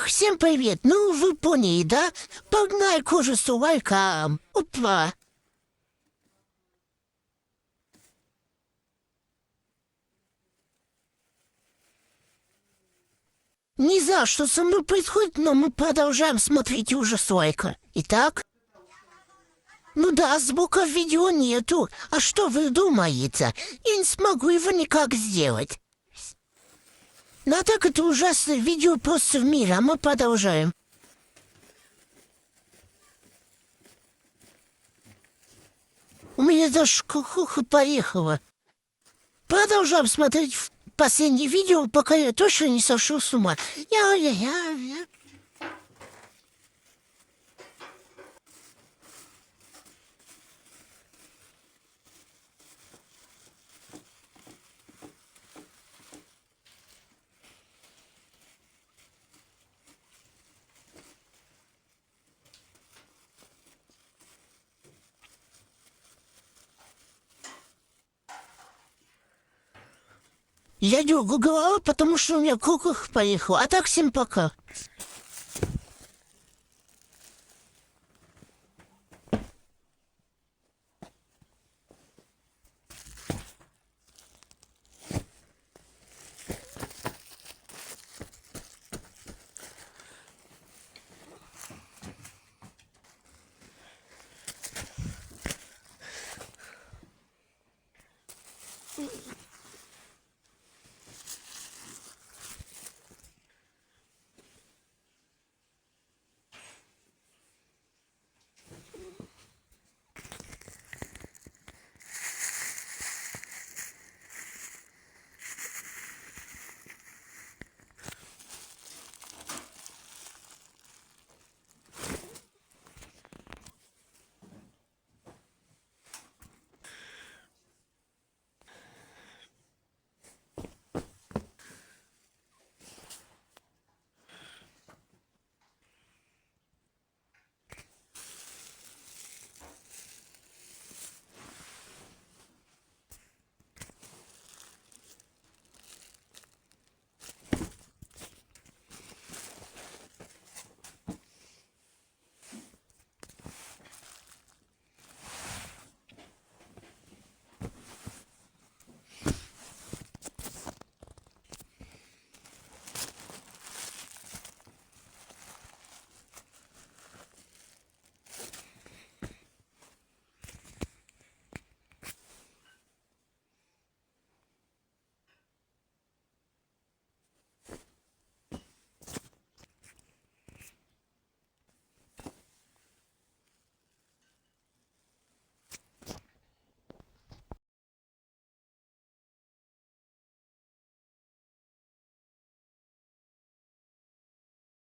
Всем привет! Ну, вы поняли, да? Погнали к ужасу лайкам. Опа! Не знаю, что со мной происходит, но мы продолжаем смотреть ужас лайка. Итак? Ну да, звука в видео нету. А что вы думаете? Я не смогу его никак сделать. Ну а так это ужасное видео просто в мире, а мы продолжаем. У меня даже кукуха поехала. Продолжаем смотреть последнее видео, пока я точно не сошел с ума. Я. Я дергаю головой, потому что у меня кукуха поехала. А так всем пока.